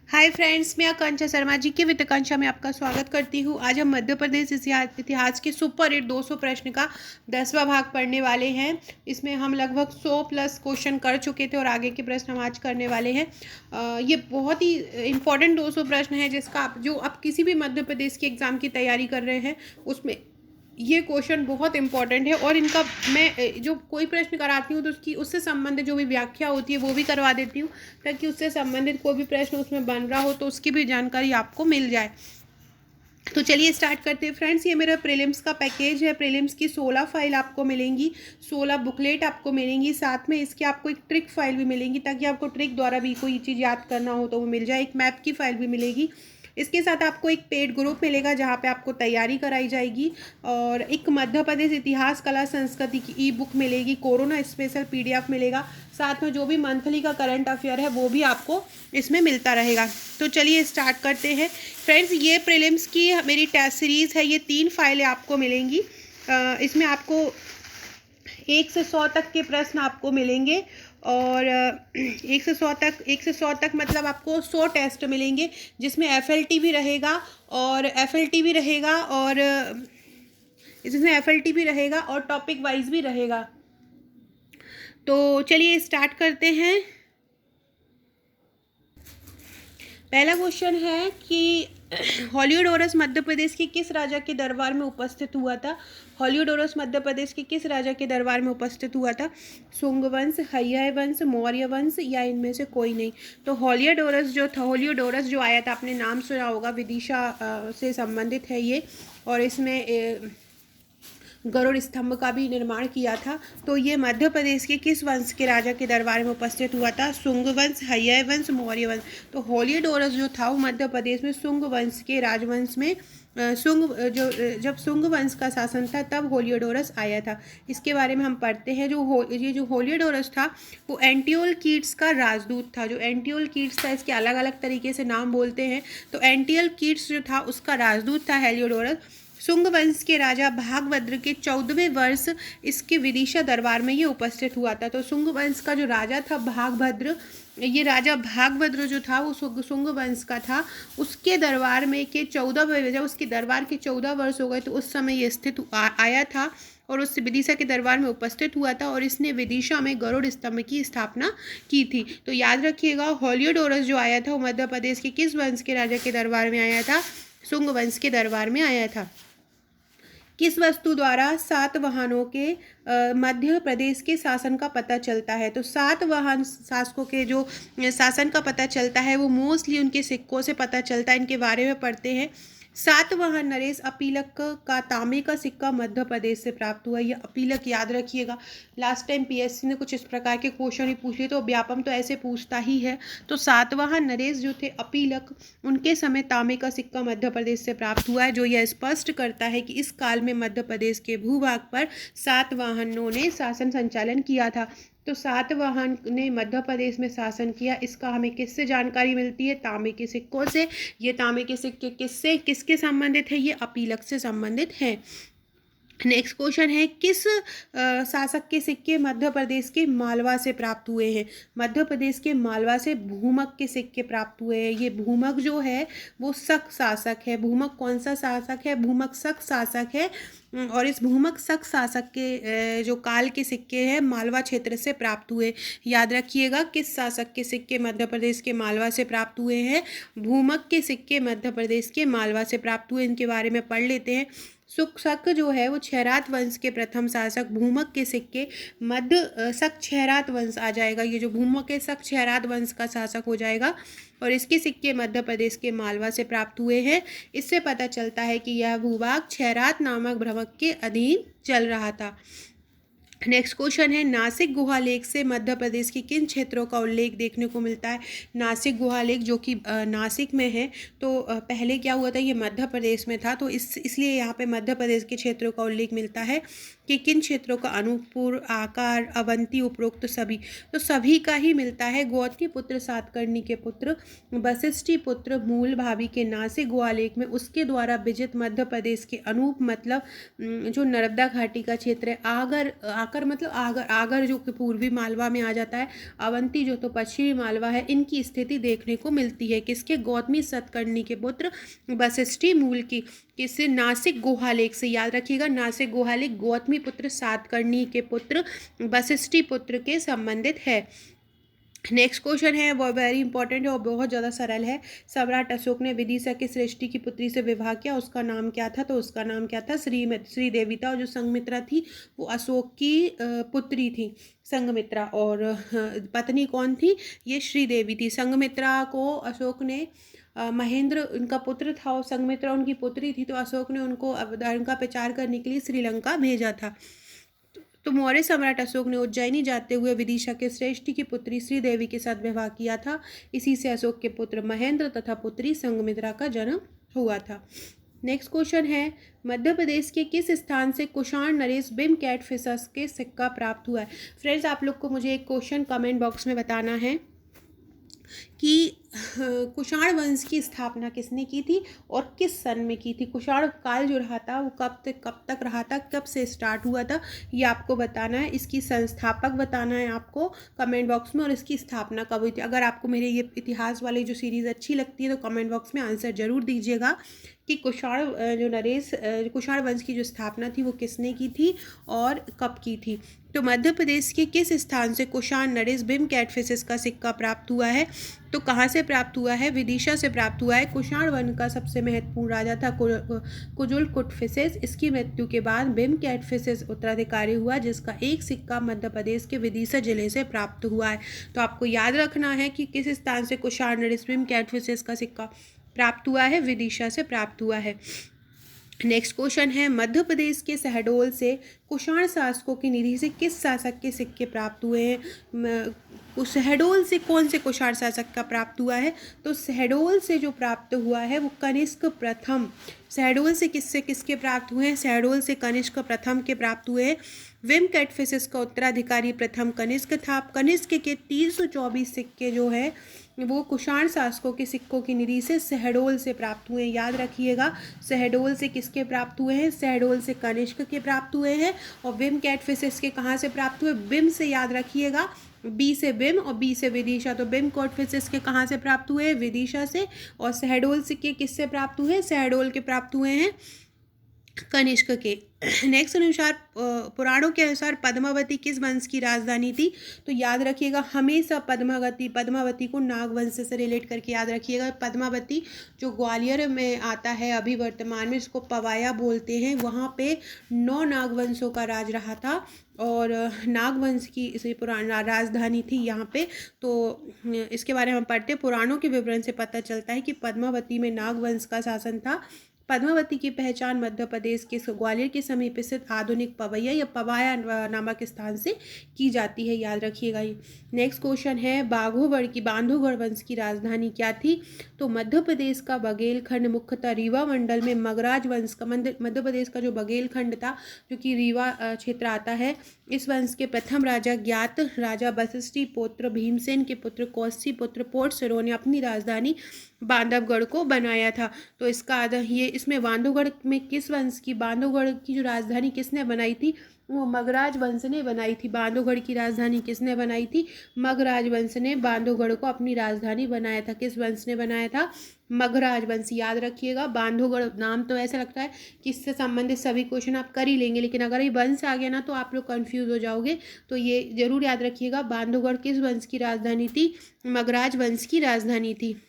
Hi friends, मैं आकांक्षा शर्मा जी के वित्तकांक्षा में आपका स्वागत करती हूँ। आज हम मध्य प्रदेश इतिहास के सुपर हिट 200 प्रश्न का 10वां भाग पढ़ने वाले हैं। इसमें हम लगभग 100 प्लस क्वेश्चन कर चुके थे और आगे के प्रश्न हम आज करने वाले हैं। ये बहुत ही इंपॉर्टेंट 200 प्रश्न है जिसका आप किसी भी मध्य प्रदेश के एग्ज़ाम की तैयारी कर रहे हैं उसमें ये क्वेश्चन बहुत इंपॉर्टेंट है। और इनका मैं जो कोई प्रश्न कराती हूँ तो उससे संबंधित जो भी व्याख्या होती है वो भी करवा देती हूँ, ताकि उससे संबंधित कोई भी प्रश्न उसमें बन रहा हो तो उसकी भी जानकारी आपको मिल जाए। तो चलिए स्टार्ट करते हैं फ्रेंड्स। ये मेरा प्रीलिम्स का पैकेज है। प्रीलिम्स की 16 फाइल आपको मिलेंगी, 16 बुकलेट आपको मिलेंगी, साथ में इसके आपको एक ट्रिक फाइल भी मिलेंगी ताकि आपको ट्रिक द्वारा भी कोई चीज़ याद करना हो तो वो मिल जाए। एक मैप की फाइल भी मिलेगी। इसके साथ आपको एक पेड ग्रुप मिलेगा जहाँ पे आपको तैयारी कराई जाएगी, और एक मध्य प्रदेश इतिहास कला संस्कृति की ई बुक मिलेगी, कोरोना स्पेशल PDF मिलेगा, साथ में जो भी मंथली का करंट अफेयर है वो भी आपको इसमें मिलता रहेगा। तो चलिए स्टार्ट करते हैं फ्रेंड्स। ये प्रीलिम्स की मेरी टेस्ट सीरीज़ है। ये 3 फाइलें आपको मिलेंगी। इसमें आपको 1 से 100 तक के प्रश्न आपको मिलेंगे, और 1 से 100 तक मतलब आपको 100 टेस्ट मिलेंगे, जिसमें FLT भी रहेगा और टॉपिक वाइज भी रहेगा। तो चलिए स्टार्ट करते हैं। पहला क्वेश्चन है कि हॉलियोडोरस मध्य प्रदेश के किस राजा के दरबार में उपस्थित हुआ था। हॉलियोडोरस मध्य प्रदेश के किस राजा के दरबार में उपस्थित हुआ था? शुंग वंश, हैया वंश, मौर्य वंश या इनमें से कोई नहीं। तो हॉलियोडोरस जो आया था, आपने नाम सुना होगा, विदिशा से संबंधित है ये, और इसमें गरुड़ स्तंभ का भी निर्माण किया था। तो ये मध्य प्रदेश के किस वंश के राजा के दरबार में उपस्थित हुआ था? शुंग वंश, हैया वंश, मौर्य वंश। तो हॉलियोडोरस जो था वो मध्य प्रदेश में शुंग वंश के राजवंश में जब शुंग वंश का शासन था तब हॉलियोडोरस आया था। इसके बारे में हम पढ़ते हैं। ये जो हॉलियोडोरस था वो एंटिओल कीट्स का राजदूत था। जो एंटिओल कीट्स था, इसके अलग अलग तरीके से नाम बोलते हैं। तो एंटिओल कीट्स जो था उसका राजदूत था हेलियोडोरस। शुंग वंश के राजा भागभद्र के 14वें वर्ष इसके विदिशा दरबार में ये उपस्थित हुआ था। तो शुंग वंश का जो राजा था भागभद्र, ये राजा भागभद्र जो था वो शुंग वंश का था। उसके दरबार में के 14 जब उसके दरबार के 14 वर्ष हो गए तो उस समय ये स्थित आया था और उस विदिशा के दरबार में उपस्थित हुआ था, और इसने विदिशा में गरुड़ स्तंभ की स्थापना की थी। तो याद रखिएगा, हॉलियोडोरस जो आया था वो मध्य प्रदेश के किस वंश के राजा के दरबार में आया था? शुंग वंश के दरबार में आया था। किस वस्तु द्वारा सातवाहनों के मध्य प्रदेश के शासन का पता चलता है? तो सातवाहन शासकों के जो शासन का पता चलता है वो मोस्टली उनके सिक्कों से पता चलता है। इनके बारे में पढ़ते हैं। सातवाहन नरेश अपीलक का तांबे का सिक्का मध्य प्रदेश से प्राप्त हुआ। ये अपीलक याद रखिएगा। लास्ट टाइम PSC ने कुछ इस प्रकार के क्वेश्चन ही पूछ लिए, तो व्यापम तो ऐसे पूछता ही है। तो सातवाहन नरेश जो थे अपीलक, उनके समय तांबे का सिक्का मध्य प्रदेश से प्राप्त हुआ है, जो यह स्पष्ट करता है कि इस काल में मध्य प्रदेश के भूभाग पर सातवाहनों ने शासन संचालन किया था। तो सातवाहन ने मध्य प्रदेश में शासन किया। इसका हमें किससे जानकारी मिलती है? तांबे के सिक्कों से। ये तांबे के सिक्के किसके संबंधित है? ये अपीलक से संबंधित है। नेक्स्ट क्वेश्चन है, किस शासक के सिक्के मध्य प्रदेश के मालवा से प्राप्त हुए हैं? मध्य प्रदेश के मालवा से भूमक के सिक्के प्राप्त हुए हैं। ये भूमक जो है वो शक शासक है। भूमक कौन सा शासक है? भूमक शक शासक है। और इस भूमक शक शासक के जो काल के सिक्के हैं मालवा क्षेत्र से प्राप्त हुए। याद रखिएगा, किस शासक के सिक्के मध्य प्रदेश के मालवा से प्राप्त हुए हैं? भूमक के सिक्के मध्य प्रदेश के मालवा से प्राप्त हुए। इनके बारे में पढ़ लेते हैं। शक जो है वो क्षयरात वंश के प्रथम शासक। भूमक के सिक्के मध्य शक क्षयरात वंश आ जाएगा। ये जो भूमक है शक क्षयरात वंश का शासक हो जाएगा, और इसके सिक्के मध्य प्रदेश के मालवा से प्राप्त हुए हैं। इससे पता चलता है कि यह भूभाग क्षयरात नामक भ्रमक के अधीन चल रहा था। नेक्स्ट क्वेश्चन है, नासिक गुहालेख से मध्य प्रदेश के किन क्षेत्रों का उल्लेख देखने को मिलता है? नासिक गुहालेख जो कि नासिक में है, तो पहले क्या हुआ था, ये मध्य प्रदेश में था, तो इसलिए यहाँ पे मध्य प्रदेश के क्षेत्रों का उल्लेख मिलता है कि किन क्षेत्रों का? अनूपपुर, आकार, अवंती, उपरोक्त सभी। तो सभी का ही मिलता है। गौतमी पुत्र सातकर्णी के पुत्र, वशिष्ठी पुत्र मूल भाभी के नासिक गुहालेख में उसके द्वारा विजित मध्य प्रदेश के अनूप मतलब जो नर्मदा घाटी का क्षेत्र है, आकर आकर मतलब आगर, आगर जो कि पूर्वी मालवा में आ जाता है, अवंती जो तो पश्चिमी मालवा है, इनकी स्थिति देखने को मिलती है। किसके? गौतमी सतकर्णी के पुत्र वशिष्ठी मूल की। किससे? नासिक गुहालेख से, याद रखिएगा, नासिक गुहालेख गौतमी पुत्र सातकर्णी के पुत्र वशिष्ठी पुत्र के संबंधित है। नेक्स्ट क्वेश्चन है वो वेरी इंपॉर्टेंट है और बहुत ज़्यादा सरल है। सम्राट अशोक ने विदिशा की सृष्टि की पुत्री से विवाह किया, उसका नाम क्या था? तो उसका नाम क्या था? श्रीदेवी था। और जो संघमित्रा थी वो अशोक की पुत्री थी, संघमित्रा। और पत्नी कौन थी? ये श्रीदेवी थी। संघमित्रा को अशोक ने महेंद्र उनका पुत्र था और संघमित्रा उनकी पुत्री थी, तो अशोक ने उनको उनका प्रचार करने के लिए श्रीलंका भेजा था। तो मौर्य सम्राट अशोक ने उज्जैनी जाते हुए विदिशा के श्रेष्ठी की पुत्री श्रीदेवी के साथ विवाह किया था। इसी से अशोक के पुत्र महेंद्र तथा पुत्री संघमित्रा का जन्म हुआ था। नेक्स्ट क्वेश्चन है, मध्य प्रदेश के किस स्थान से कुषाण नरेश बिम्केटफिसस के सिक्का प्राप्त हुआ है? फ्रेंड्स, आप लोग को मुझे एक क्वेश्चन कमेंट बॉक्स में बताना है कि कुषाण वंश की स्थापना किसने की थी और किस सन में की थी? कुषाण काल जो रहा था वो कब तक रहा था, कब से स्टार्ट हुआ था, ये आपको बताना है। इसकी संस्थापक बताना है आपको कमेंट बॉक्स में, और इसकी स्थापना कब हुई थी। अगर आपको मेरे ये इतिहास वाली जो सीरीज़ अच्छी लगती है तो कमेंट बॉक्स में आंसर जरूर दीजिएगा कि कुषाण वंश की जो स्थापना थी वो किसने की थी और कब की थी। तो मध्य प्रदेश के किस स्थान से कुषाण नरेश बिम्केटफिसस का सिक्का प्राप्त हुआ है? तो कहाँ से प्राप्त हुआ है? विदिशा से प्राप्त हुआ है। कुषाण वंश का सबसे महत्वपूर्ण राजा था कुजुलकुटफिसेस। इसकी मृत्यु के बाद बिम्केटफिसस उत्तराधिकारी हुआ, जिसका एक सिक्का मध्य प्रदेश के विदिशा जिले से प्राप्त हुआ है। तो आपको याद रखना है कि किस स्थान से कुषाण नरेश बिम्केटफिसस का सिक्का प्राप्त हुआ है? विदिशा से प्राप्त हुआ है। नेक्स्ट क्वेश्चन है, मध्य प्रदेश के शहडोल से कुषाण शासकों की निधि से किस शासक के सिक्के प्राप्त हुए हैं? शहडोल से कौन से कुषाण शासक का प्राप्त हुआ है? तो शहडोल से जो प्राप्त हुआ है वो कनिष्क प्रथम। शहडोल से किसके प्राप्त हुए हैं? शहडोल से कनिष्क प्रथम के प्राप्त हुए हैं। बिम्केटफिसस का उत्तराधिकारी प्रथम कनिष्क था। कनिष्क के 324 सिक्के जो है वो कुषाण शासकों के सिक्कों की निधि से शहडोल से प्राप्त हुए हैं। याद रखिएगा, शहडोल से किसके प्राप्त हुए हैं? शहडोल से कनिष्क के प्राप्त हुए हैं। और बिम्केटफिसस के कहाँ से प्राप्त हुए? बिम से, याद रखिएगा, बी से बिम और बी से विदिशा। तो बिम्केटफिसस के कहाँ से प्राप्त हुए? विदिशा से। और शहडोल से के किससे प्राप्त हुए? शहडोल के प्राप्त हुए हैं कनिष्क के। नेक्स्ट अनुसार पुराणों के अनुसार पद्मावती किस वंश की राजधानी थी? तो याद रखिएगा, हमेशा पद्मावती को नागवंश से रिलेट करके याद रखिएगा। पद्मावती जो ग्वालियर में आता है अभी वर्तमान में, इसको पवाया बोलते हैं, वहाँ पे 9 नागवंशों का राज रहा था और नागवंश की इसे पुराना राजधानी थी यहाँ पे। तो इसके बारे में हम पढ़ते हैं। पुराणों के विवरण से पता चलता है कि पद्मावती में नागवंश का शासन था। पद्मावती की पहचान मध्य प्रदेश के ग्वालियर के समीप स्थित आधुनिक पवैया या पवाया नामक स्थान से की जाती है, याद रखिएगा ये। नेक्स्ट क्वेश्चन है, बांधवगढ़ वंश की राजधानी क्या थी? तो मध्य प्रदेश का बघेलखंड मुख्यतः रीवा मंडल में मगराज वंश का मध्य प्रदेश का जो बघेलखंड था जो कि रीवा क्षेत्र आता है, इस वंश के प्रथम राजा ज्ञात राजा वशिष्ठी पुत्र भीमसेन के पुत्र कौशी पुत्र पोर्टसेरो ने अपनी राजधानी बांधवगढ़ को बनाया था। तो इसका ये इसमें बांधवगढ़ में किस वंश की, बांधवगढ़ की जो राजधानी किसने बनाई थी? वो मगराज वंश ने बनाई थी। बांधवगढ़ की राजधानी किसने बनाई थी? मगराज वंश ने बांधवगढ़ को अपनी राजधानी बनाया था। किस वंश ने बनाया था? मगराज वंश। याद रखिएगा, बांधवगढ़ नाम तो ऐसा लगता है कि इससे संबंधित सभी क्वेश्चन आप कर ही लेंगे, लेकिन अगर ये वंश आ गया ना तो आप लोग कंफ्यूज हो जाओगे। तो ये जरूर याद रखिएगा, बांधवगढ़ किस वंश की राजधानी थी? मगराज वंश की राजधानी थी।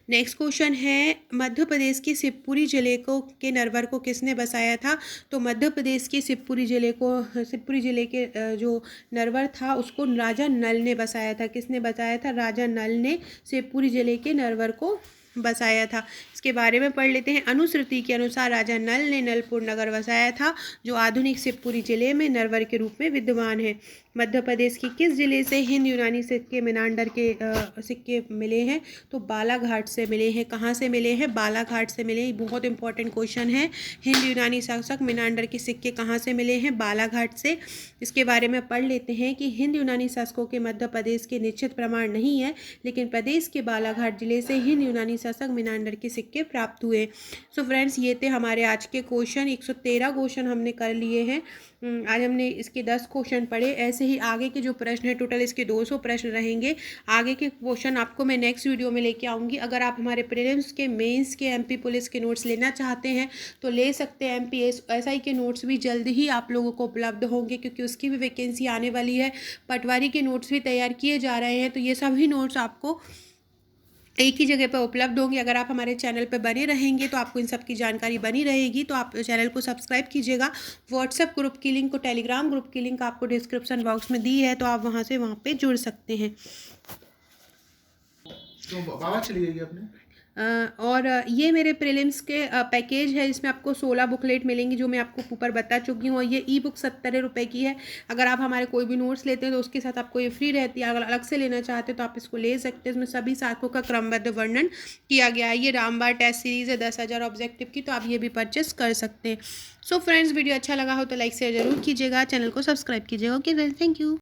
नेक्स्ट क्वेश्चन है, मध्य प्रदेश के शिवपुरी जिले के नरवर को किसने बसाया था? तो मध्य प्रदेश के शिवपुरी जिले के जो नरवर था उसको राजा नल ने बसाया था। किसने बसाया था? राजा नल ने शिवपुरी जिले के नरवर को बसाया था। इसके बारे में पढ़ लेते हैं। अनुश्रुति के अनुसार राजा नल ने नलपुर नगर बसाया था, जो आधुनिक शिवपुरी जिले में नरवर के रूप में विद्यमान है। मध्य प्रदेश के किस जिले से हिंद यूनानी सिक्के मेनांडर के सिक्के मिले हैं? तो बालाघाट से मिले हैं। कहाँ से मिले हैं? बालाघाट से मिले हैं। बहुत इंपॉर्टेंट क्वेश्चन है। हिंद यूनानी शासक मेनांडर के सिक्के कहाँ से मिले हैं? बालाघाट से। इसके बारे में पढ़ लेते हैं कि हिंद यूनानी शासकों के मध्य प्रदेश के निश्चित प्रमाण नहीं है, लेकिन प्रदेश के बालाघाट जिले से हिंद यूनानी शशक मिनांडर के सिक्के प्राप्त हुए। सो फ्रेंड्स, ये थे हमारे आज के क्वेश्चन। 113 क्वेश्चन हमने कर लिए हैं। आज हमने इसके 10 क्वेश्चन पढ़े। ऐसे ही आगे के जो प्रश्न है, टोटल इसके 200 प्रश्न रहेंगे। आगे के क्वेश्चन आपको मैं नेक्स्ट वीडियो में लेके आऊँगी। अगर आप हमारे प्रीलिम्स के, मेंस के, एमपी पुलिस के नोट्स लेना चाहते हैं तो ले सकते हैं। एमपी एसआई के नोट्स भी जल्द ही आप लोगों को उपलब्ध होंगे, क्योंकि उसकी भी वैकेंसी आने वाली है। पटवारी के नोट्स भी तैयार किए जा रहे हैं, तो ये सभी नोट्स आपको एक ही जगह पर उपलब्ध होंगे। अगर आप हमारे चैनल पर बने रहेंगे तो आपको इन सब की जानकारी बनी रहेगी। तो आप चैनल को सब्सक्राइब कीजिएगा। व्हाट्सएप ग्रुप की लिंक और टेलीग्राम ग्रुप की लिंक आपको डिस्क्रिप्शन बॉक्स में दी है, तो आप वहाँ पे जुड़ सकते हैं। तो बाबा चली गई अपने। और ये मेरे प्रीलिम्स के पैकेज है। इसमें आपको 16 बुकलेट मिलेंगी, जो मैं आपको ऊपर बता चुकी हूँ। और ये ई बुक 70 रुपये की है। अगर आप हमारे कोई भी नोट्स लेते हैं तो उसके साथ आपको ये फ्री रहती है। अगर अलग से लेना चाहते हैं तो आप इसको ले सकते हैं। इसमें सभी शाखों का क्रमबद्ध वर्णन किया गया है। ये रामबाण टेस्ट सीरीज़ है 10,000 ऑब्जेक्टिव की, तो आप ये भी परचेस कर सकते हैं। सो फ्रेंड्स, वीडियो अच्छा लगा हो तो लाइक शेयर जरूर कीजिएगा, चैनल को सब्सक्राइब कीजिएगा। Okay friends, thank you.